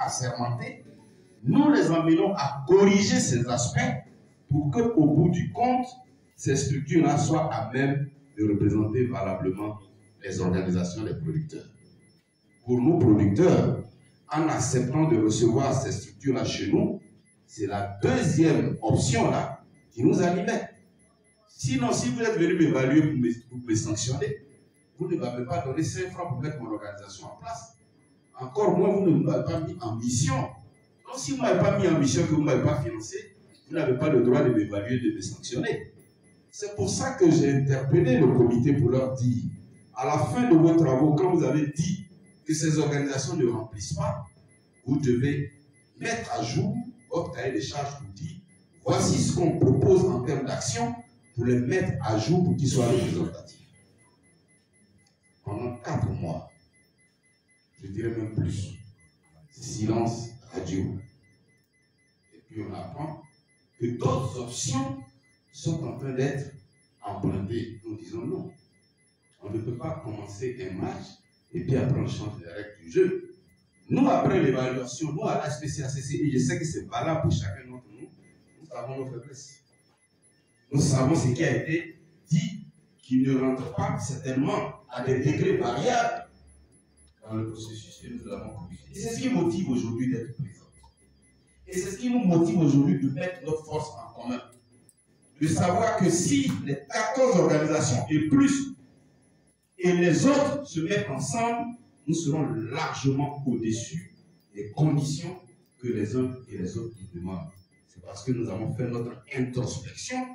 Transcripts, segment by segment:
assermentés, nous les emmenons à corriger ces aspects pour qu'au bout du compte, ces structures-là soient à même de représenter valablement les organisations des producteurs. Pour nous producteurs, en acceptant de recevoir ces structures-là chez nous, c'est la deuxième option-là qui nous animait. Sinon, si vous êtes venu m'évaluer pour me sanctionner, vous ne m'avez pas donné 5 francs pour mettre mon organisation en place. Encore moins, vous ne m'avez pas mis en mission. Donc, si vous ne m'avez pas mis en mission, que vous ne m'avez pas financé, vous n'avez pas le droit de m'évaluer, de me sanctionner. C'est pour ça que j'ai interpellé le comité pour leur dire, à la fin de vos travaux, quand vous avez dit que ces organisations ne remplissent pas, vous devez mettre à jour votre cahier de charges pour dire, voici ce qu'on propose en termes d'action pour les mettre à jour pour qu'ils soient représentatifs. Pendant 4 mois, je dirais même plus, silence radio. Et puis on apprend que d'autres options sont en train d'être empruntées. Nous disons non. On ne peut pas commencer un match et puis après on change les règles du jeu. Nous, après l'évaluation, nous à la SPCACC, et je sais que c'est valable pour chacun d'entre nous, nous savons nos faiblesses. Nous savons ce qui a été dit, qui ne rentre pas certainement à des degrés variables dans le processus que nous avons conduit. Et c'est ce qui motive aujourd'hui d'être présent. Et c'est ce qui nous motive aujourd'hui de mettre notre force en commun. De savoir que si les 14 organisations et plus, et les autres se mettent ensemble, nous serons largement au-dessus des conditions que les uns et les autres nous demandent. C'est parce que nous avons fait notre introspection,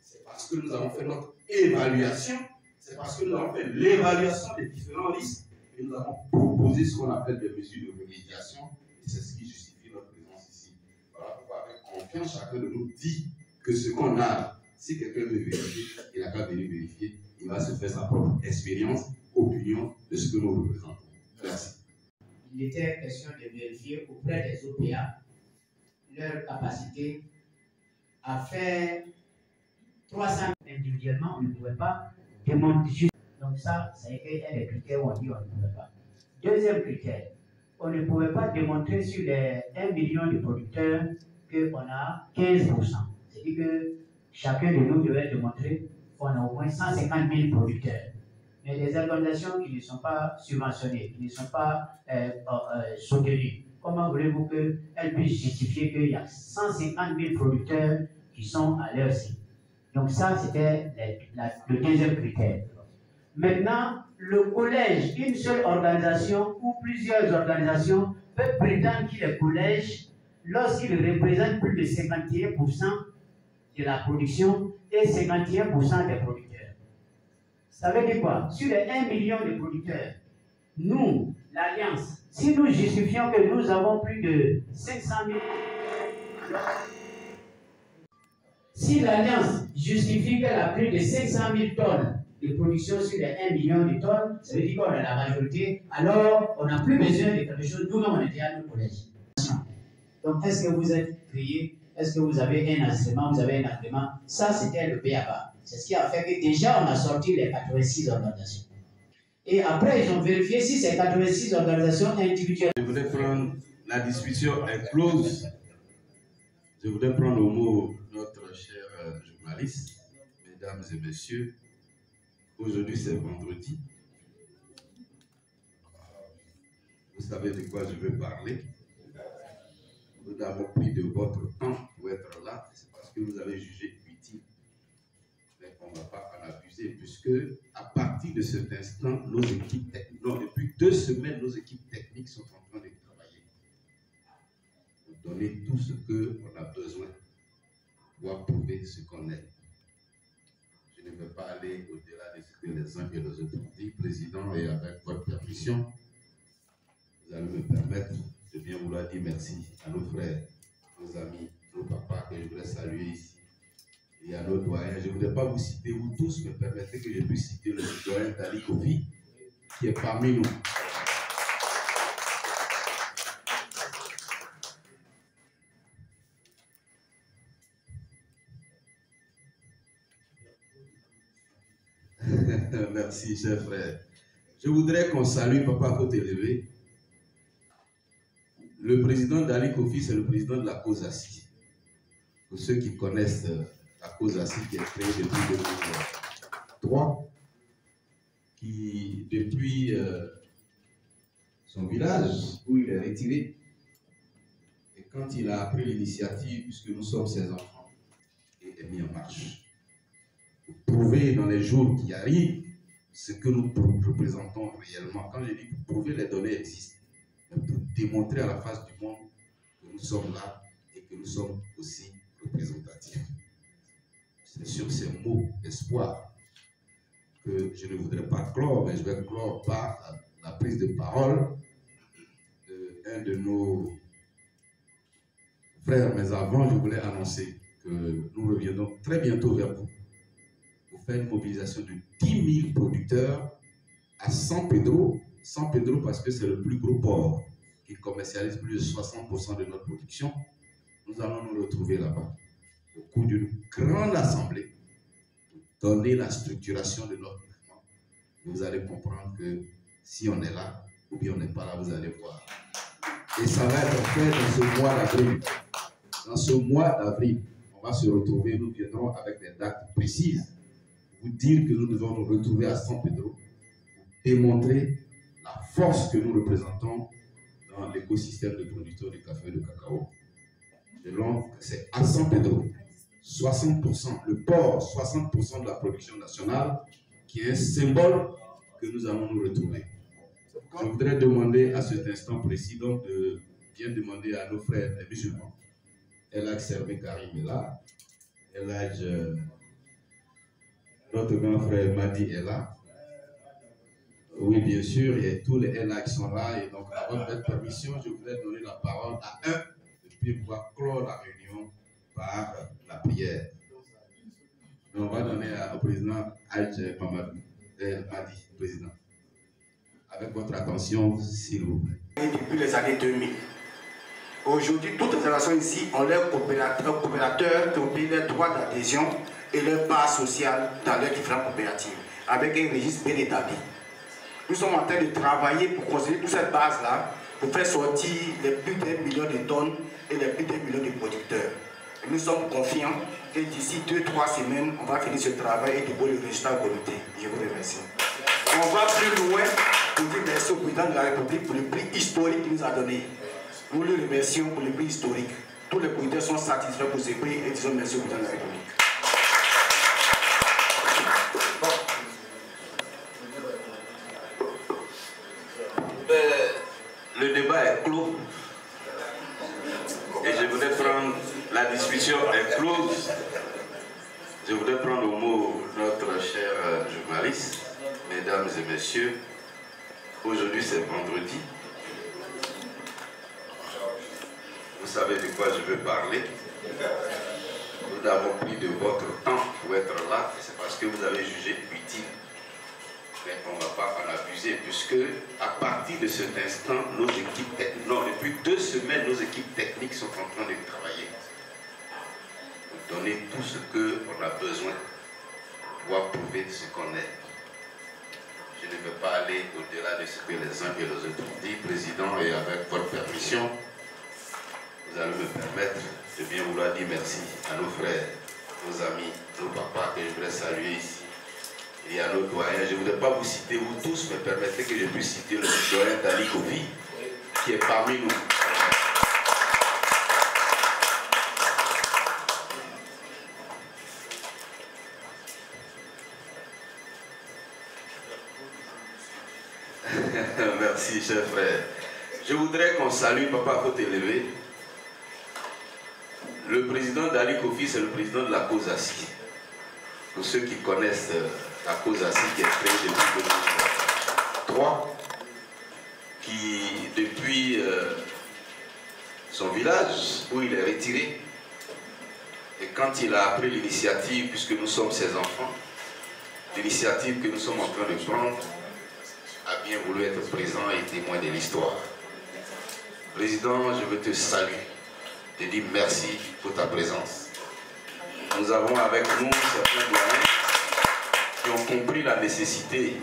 c'est parce que nous avons fait notre évaluation, c'est parce que nous avons fait l'évaluation des différents risques et nous avons proposé ce qu'on appelle des mesures de remédiation et c'est ce qui justifie notre présence ici. Voilà pourquoi avec confiance, chacun de nous dit que ce qu'on a, si quelqu'un veut vérifier, il n'a qu'à venir vérifier, il va se faire sa propre expérience, opinion de ce que nous représentons. Merci. Il était question de vérifier auprès des OPA leur capacité à faire 300 individuellement, on ne pouvait pas démontrer. Donc ça a été un des critères où on dit on ne pouvait pas. Deuxième critère, on ne pouvait pas démontrer sur les 1 million de producteurs qu'on a 15%. C'est-à-dire que chacun de nous devait démontrer qu'on a au moins 150 000 producteurs. Mais les organisations qui ne sont pas subventionnées, qui ne sont pas soutenues, comment voulez-vous qu'elles puissent justifier qu'il y a 150 000 producteurs qui sont à leur site? Donc ça, c'était le deuxième critère. Maintenant, le collège, une seule organisation ou plusieurs organisations peuvent prétendre qu'il est collège lorsqu'il représente plus de 51% de la production et 51% des producteurs. Ça veut dire quoi? Sur les 1 million de producteurs, nous, l'Alliance, si nous justifions que nous avons plus de 500 000... Si l'Alliance justifie qu'elle a plus de 500 000 tonnes de production sur les 1 million de tonnes, ça veut dire qu'on a la majorité, alors on n'a plus besoin de quelque chose, nous-mêmes on était à nos collèges. Donc est-ce que vous êtes créé, est-ce que vous avez un instrument, vous avez un agrément? Ça c'était le BABA. C'est ce qui a fait que déjà on a sorti les 86 organisations. Et après ils ont vérifié si ces 86 organisations individuelles... Je voudrais prendre, la discussion est close. Je voudrais prendre au mot notre cher journaliste, mesdames et messieurs. Aujourd'hui c'est vendredi. Vous savez de quoi je veux parler. Nous avons pris de votre temps pour être là. C'est parce que vous avez jugé utile. Mais on ne va pas en abuser puisque à partir de cet instant, nos équipes techniques, non, depuis 2 semaines, nos équipes techniques sont en train de travailler. Pour donner tout ce qu'on a besoin pour approuver ce qu'on est. Je ne vais pas aller au-delà de ce que les uns et les autres ont dit. Président, et avec votre permission, vous allez me permettre de bien vouloir dire merci à nos frères, nos amis, nos papas que je voudrais saluer ici. Et à nos doyens. Je ne voudrais pas vous citer, vous tous, mais permettez que je puisse citer le doyen Dali Kofi, qui est parmi nous. Merci, cher frère. Je voudrais qu'on salue Papa Côte Élevé, Le président d'Ali Kofi, c'est le président de la cause ASSI. Pour ceux qui connaissent la cause ASSI qui est créée depuis 2003, qui depuis son village où il est retiré, et quand il a pris l'initiative, puisque nous sommes ses enfants, il est mis en marche. Pour prouver dans les jours qui arrivent ce que nous représentons réellement. Quand je dis pour prouver, les données existent. Mais pour démontrer à la face du monde que nous sommes là et que nous sommes aussi représentatifs. C'est sur ces mots d'espoir que je ne voudrais pas clore, mais je vais clore par la prise de parole d'un de nos frères. Mais avant, je voulais annoncer que nous reviendrons très bientôt vers vous pour faire une mobilisation de 10 000 producteurs à San Pedro. San Pedro parce que c'est le plus gros port qui commercialise plus de 60% de notre production. Nous allons nous retrouver là-bas au cours d'une grande assemblée pour donner la structuration de notre mouvement. Vous allez comprendre que si on est là ou bien on n'est pas là, vous allez voir. Et ça va être fait dans ce mois d'avril. Dans ce mois d'avril, on va se retrouver, nous viendrons avec des dates précises. Vous dire que nous devons nous retrouver à San Pedro pour démontrer la force que nous représentons dans l'écosystème de producteurs de café et de cacao. C'est à San Pedro, 60%, le port, 60% de la production nationale, qui est un symbole que nous allons nous retrouver. Je voudrais demander à cet instant précis, donc, de bien demander à nos frères les musulmans. Elhadj Servé Karim est là. Elhadj, notre grand frère Madi est là. Oui, bien sûr, et tous les Elhadj sont là. Et donc, avant votre permission, je voudrais donner la parole à un, et puis pouvoir clore la réunion par la prière. Donc, on va donner au président Hadj Mamadou, Madi, président. Avec votre attention, s'il vous plaît. Depuis les années 2000. Aujourd'hui, toutes les organisations ici ont leurs coopérateurs qui ont pris leurs droits d'adhésion et leur part sociale dans leurs différentes coopératives, avec un registre bien établi. Nous sommes en train de travailler pour construire toute cette base-là, pour faire sortir les plus d'1 million de tonnes et les plus d'1 million de producteurs. Et nous sommes confiants que d'ici 2-3 semaines, on va finir ce travail et dévoiler le résultat au comité. Je vous remercie. On va plus loin pour dire merci au président de la République pour le prix historique qu'il nous a donné. Nous le remercions pour le prix historique. Tous les producteurs sont satisfaits pour ce prix et disons merci au président de la République. Le débat est clos et je voudrais prendre, la discussion est close. Je voudrais prendre au mot notre cher journaliste. Mesdames et messieurs, aujourd'hui c'est vendredi. Vous savez de quoi je veux parler. Nous avons pris de votre temps pour être là. C'est parce que vous avez jugé utile. Mais on ne va pas en abuser puisque à partir de cet instant, nos équipes techniques, non, depuis 2 semaines, nos équipes techniques sont en train de travailler pour donner tout ce qu'on a besoin pour pouvoir prouver ce qu'on est. Je ne veux pas aller au-delà de ce que les uns et les autres ont dit, Président, et avec votre permission, vous allez me permettre de bien vouloir dire merci à nos frères, nos amis, nos papas que je voudrais saluer ici. Et à nos doyens, je ne voudrais pas vous citer vous tous, mais permettez que je puisse citer le doyen d'Ali Kofi, qui est parmi nous. Merci, cher frère. Je voudrais qu'on salue, papa, faut t'élever. Le président d'Ali Kofi, c'est le président de la cause ASSI. Pour ceux qui connaissent la cause ASSI qui est créée depuis 2003, qui depuis son village où il est retiré, et quand il a pris l'initiative, puisque nous sommes ses enfants, l'initiative que nous sommes en train de prendre, a bien voulu être présent et témoin de l'histoire. Président, je veux te saluer, te dire merci pour ta présence. Nous avons avec nous certains doyens qui ont compris la nécessité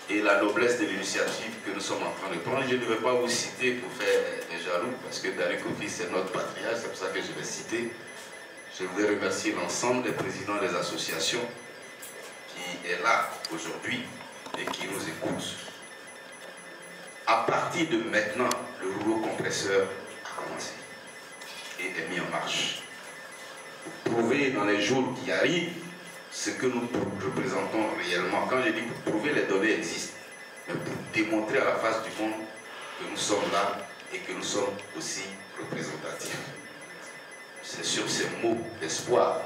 et la noblesse de l'initiative que nous sommes en train de prendre. Je ne vais pas vous citer pour faire des jaloux parce que Tariq Kofi, c'est notre patriarche, c'est pour ça que je vais citer. Je voudrais remercier l'ensemble des présidents des associations qui est là aujourd'hui et qui nous écoutent. À partir de maintenant, le rouleau compresseur a commencé et est mis en marche. Pour prouver dans les jours qui arrivent ce que nous représentons réellement. Quand je dis pour prouver, les données existent, mais pour démontrer à la face du monde que nous sommes là et que nous sommes aussi représentatifs. C'est sur ces mots d'espoir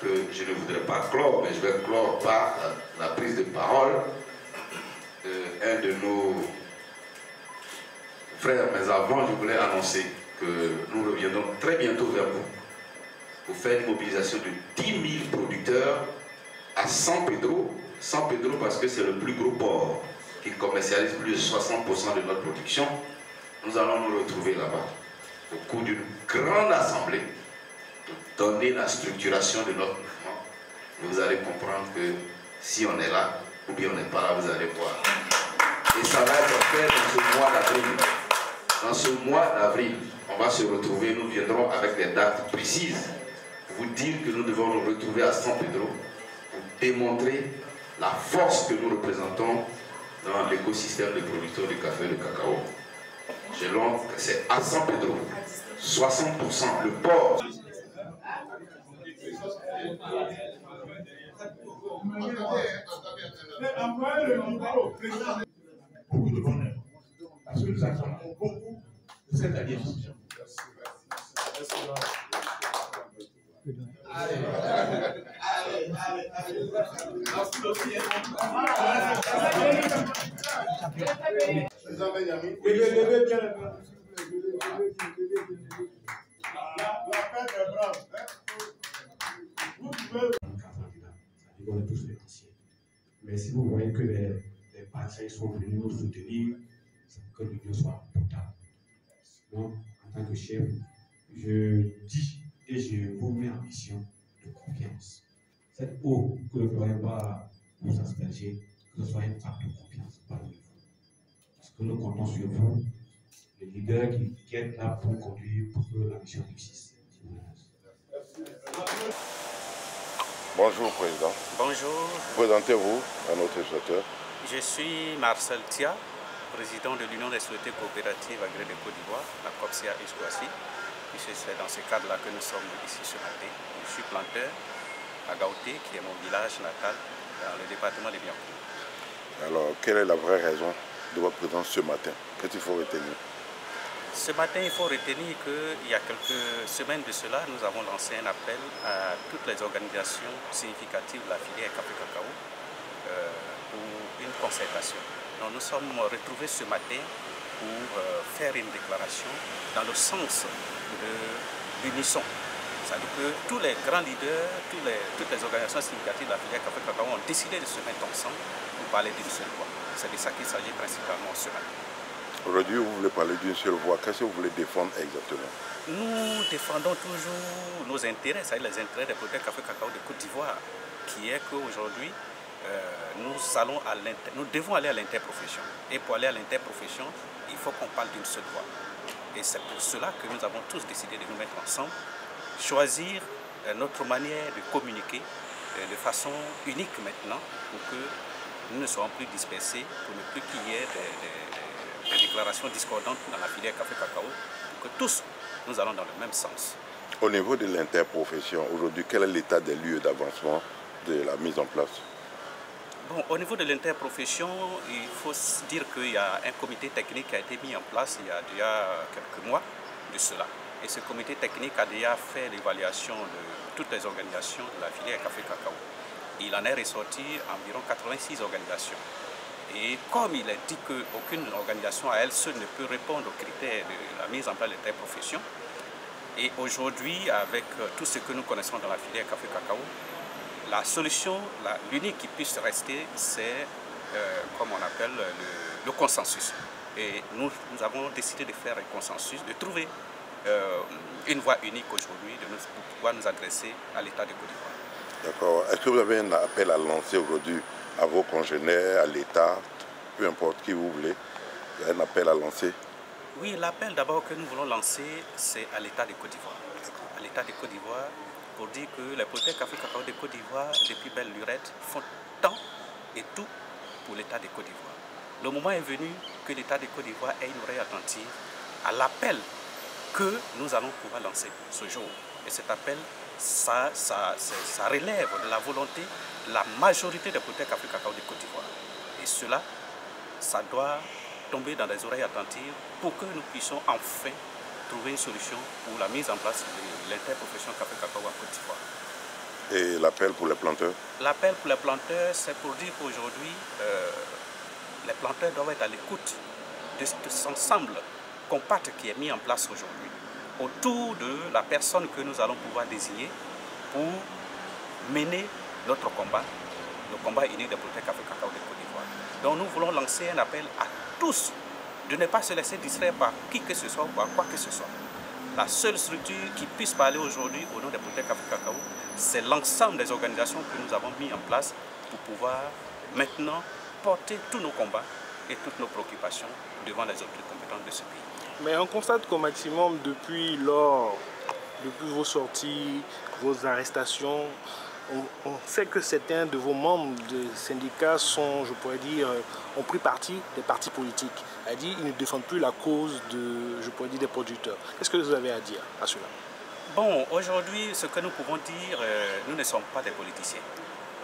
que je ne voudrais pas clore, mais je vais clore par la prise de parole d'un de nos frères. Mais avant, je voulais annoncer que nous reviendrons très bientôt vers vous pour faire une mobilisation de 10 000 producteurs à San Pedro. San Pedro parce que c'est le plus gros port qui commercialise plus de 60% de notre production. Nous allons nous retrouver là-bas au cours d'une grande assemblée pour donner la structuration de notre mouvement. Et vous allez comprendre que si on est là ou bien on n'est pas là, vous allez voir. Et ça va être fait dans ce mois d'avril. Dans ce mois d'avril, on va se retrouver, nous viendrons avec des dates précises pour vous dire que nous devons nous retrouver à San Pedro pour démontrer la force que nous représentons dans l'écosystème des producteurs de café et de cacao. C'est à San Pedro, 60%, le port. Beaucoup de bonheur, parce que nous attendons beaucoup de cette alliance. Mais si vous voyez que les partenaires sont venus nous soutenir, c'est pour que l'union soit potable. Donc, en tant que chef, je dis et je vous mets en mission de confiance. Cette eau que ne pourrait pas vous asperger, que ce soit une acte de confiance parmi vous. Parce que nous comptons sur vous, les leaders qui êtes là pour conduire pour que la mission réussisse. Bonjour Président. Bonjour. Présentez-vous à notre téléspectateur. Je suis Marcel Tia, président de l'Union des sociétés coopératives agréées de Côte d'Ivoire, la COPSIA Escoassi. C'est dans ce cadre-là que nous sommes ici ce matin. Je suis planteur à Gaouté, qui est mon village natal, dans le département de Biancourt. Alors, quelle est la vraie raison de votre présence ce matin? Qu'est-ce qu'il faut retenir? Ce matin, il faut retenir qu'il y a quelques semaines de cela, nous avons lancé un appel à toutes les organisations significatives de la filière café-cacao pour une concertation. Donc, nous sommes retrouvés ce matin pour faire une déclaration dans le sens de l'unisson. C'est-à-dire que tous les grands leaders, toutes les organisations significatives de la filière café-cacao ont décidé de se mettre ensemble pour parler d'une seule voix. C'est de ça qu'il s'agit principalement ce matin. Aujourd'hui, vous voulez parler d'une seule voix. Qu'est-ce que vous voulez défendre exactement? Nous défendons toujours nos intérêts, c'est-à-dire les intérêts des producteurs café-cacao de Côte d'Ivoire, qui est qu'aujourd'hui, nous devons aller à l'interprofession. Et pour aller à l'interprofession, il faut qu'on parle d'une seule voix. Et c'est pour cela que nous avons tous décidé de nous mettre ensemble, choisir notre manière de communiquer de façon unique maintenant, pour que nous ne soyons plus dispersés, pour ne plus qu'il y ait des déclarations discordantes dans la filière café-cacao, pour que tous nous allons dans le même sens. Au niveau de l'interprofession, aujourd'hui, quel est l'état des lieux d'avancement de la mise en place? Bon, au niveau de l'interprofession, il faut dire qu'il y a un comité technique qui a été mis en place il y a déjà quelques mois de cela. Et ce comité technique a déjà fait l'évaluation de toutes les organisations de la filière café-cacao. Il en est ressorti environ 86 organisations. Et comme il est dit qu'aucune organisation à elle seule ne peut répondre aux critères de la mise en place de l'interprofession, et aujourd'hui, avec tout ce que nous connaissons dans la filière café-cacao, la solution, l'unique qui puisse rester, c'est, comme on appelle, le consensus. Et nous avons décidé de faire un consensus, de trouver une voie unique aujourd'hui, pour pouvoir nous adresser à l'État de Côte d'Ivoire. D'accord. Est-ce que vous avez un appel à lancer aujourd'hui à vos congénères, à l'État, peu importe qui vous voulez, un appel à lancer? Oui, l'appel d'abord que nous voulons lancer, c'est à l'État de Côte d'Ivoire. À l'État de Côte d'Ivoire, pour dire que les producteurs café cacao de Côte d'Ivoire, depuis belle lurette, font tant et tout pour l'État de Côte d'Ivoire. Le moment est venu que l'État de Côte d'Ivoire ait une oreille attentive à l'appel que nous allons pouvoir lancer ce jour. Et cet appel, ça relève de la volonté de la majorité des producteurs café cacao de Côte d'Ivoire. Et cela, ça doit tomber dans des oreilles attentives pour que nous puissions enfin trouver une solution pour la mise en place de l'interprofession café cacao en Côte d'Ivoire. Et l'appel pour les planteurs? L'appel pour les planteurs, c'est pour dire qu'aujourd'hui, les planteurs doivent être à l'écoute de cet ensemble compact qui est mis en place aujourd'hui autour de la personne que nous allons pouvoir désigner pour mener notre combat, le combat unique des producteurs café cacao de Côte d'Ivoire. Donc nous voulons lancer un appel à tous de ne pas se laisser distraire par qui que ce soit ou par quoi que ce soit. La seule structure qui puisse parler aujourd'hui au nom des producteurs café cacao, c'est l'ensemble des organisations que nous avons mis en place pour pouvoir maintenant porter tous nos combats et toutes nos préoccupations devant les autorités compétentes de ce pays. Mais on constate qu'au maximum, depuis vos sorties, vos arrestations, on sait que certains de vos membres de syndicats sont, je pourrais dire, ont pris parti des partis politiques. C'est-à-dire qu'ils ne défendent plus la cause des producteurs. Qu'est-ce que vous avez à dire à cela? Bon, aujourd'hui, ce que nous pouvons dire, nous ne sommes pas des politiciens.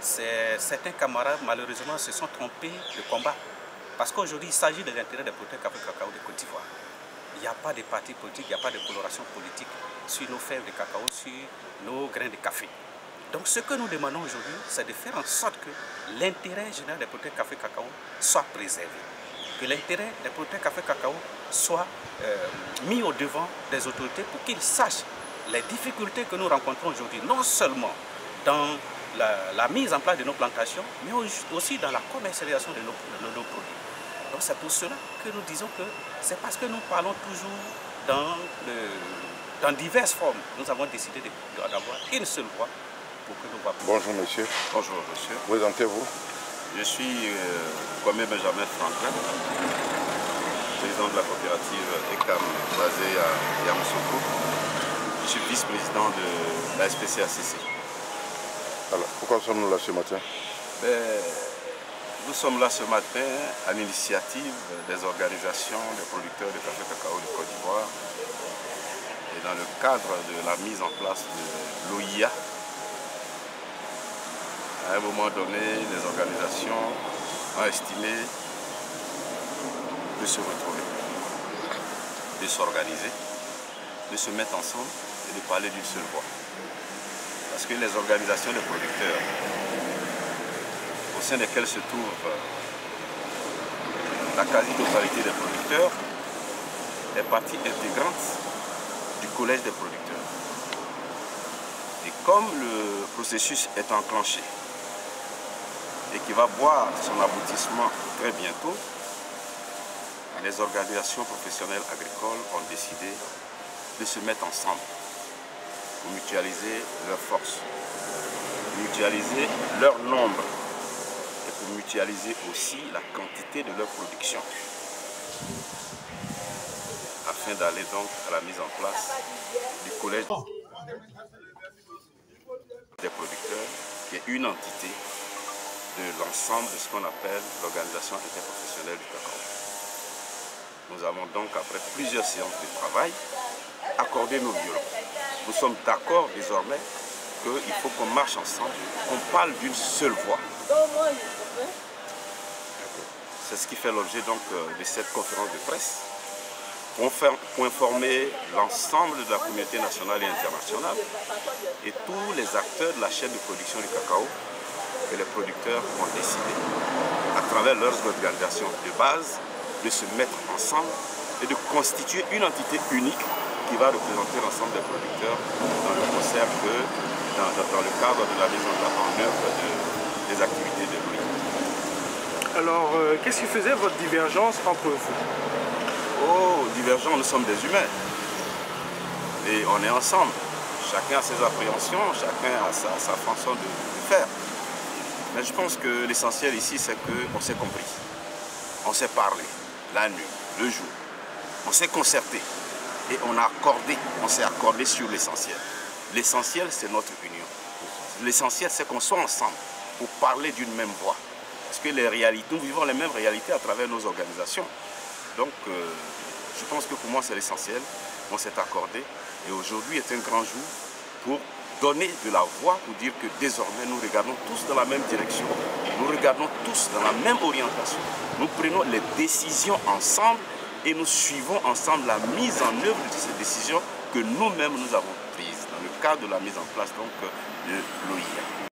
Certains camarades, malheureusement, se sont trompés de combat. Parce qu'aujourd'hui, il s'agit de l'intérêt des producteurs café cacao de Côte d'Ivoire. Il n'y a pas de parti politique, il n'y a pas de coloration politique sur nos fèves de cacao, sur nos grains de café. Donc ce que nous demandons aujourd'hui, c'est de faire en sorte que l'intérêt général des producteurs café cacao soit préservé. Que l'intérêt des producteurs café cacao soit mis au devant des autorités pour qu'ils sachent les difficultés que nous rencontrons aujourd'hui, non seulement dans la mise en place de nos plantations, mais aussi dans la commercialisation de nos produits. Donc c'est pour cela que nous disons que c'est parce que nous parlons toujours dans diverses formes. Nous avons décidé d'avoir une seule voix pour que nous voix. Bonjour monsieur. Bonjour monsieur. Présentez-vous. Je suis Kwame Benjamin Franklin, président de la coopérative ECAM basée à Yamoussoukro. Je suis vice-président de la SPCACC. Alors, pourquoi sommes-nous là ce matin? Nous sommes là ce matin à l'initiative des organisations des producteurs de café cacao de Côte d'Ivoire et dans le cadre de la mise en place de l'OIA. À un moment donné, les organisations ont estimé de se retrouver, de s'organiser, de se mettre ensemble et de parler d'une seule voix. Parce que les organisations de producteurs au sein desquels se trouve la quasi-totalité des producteurs, est partie intégrante du collège des producteurs. Et comme le processus est enclenché et qui va voir son aboutissement très bientôt, les organisations professionnelles agricoles ont décidé de se mettre ensemble pour mutualiser leurs forces, mutualiser leur nombre, pour mutualiser aussi la quantité de leur production afin d'aller donc à la mise en place du collège des producteurs qui est une entité de l'ensemble de ce qu'on appelle l'organisation interprofessionnelle du cacao. Nous avons donc, après plusieurs séances de travail, accordé nos violons. Nous sommes d'accord désormais qu'il faut qu'on marche ensemble, qu'on parle d'une seule voix. C'est ce qui fait l'objet donc de cette conférence de presse pour informer l'ensemble de la communauté nationale et internationale et tous les acteurs de la chaîne de production du cacao que les producteurs ont décidé, à travers leurs organisations de base, de se mettre ensemble et de constituer une entité unique qui va représenter l'ensemble des producteurs dans le concert dans le cadre de la mise en œuvre des activités de l'OIA. Alors, qu'est-ce qui faisait votre divergence entre vous? Oh, divergents, nous sommes des humains. Et on est ensemble. Chacun a ses appréhensions, chacun a sa façon de faire. Mais je pense que l'essentiel ici, c'est qu'on s'est compris. On s'est parlé, la nuit, le jour. On s'est concerté et on s'est accordé sur l'essentiel. L'essentiel, c'est notre union. L'essentiel, c'est qu'on soit ensemble pour parler d'une même voix. Parce que nous vivons les mêmes réalités à travers nos organisations. Donc, je pense que pour moi, c'est l'essentiel. On s'est accordé et aujourd'hui est un grand jour pour donner de la voix, pour dire que désormais, nous regardons tous dans la même direction. Nous regardons tous dans la même orientation. Nous prenons les décisions ensemble et nous suivons ensemble la mise en œuvre de ces décisions que nous-mêmes nous avons prises dans le cadre de la mise en place donc, de l'OIA.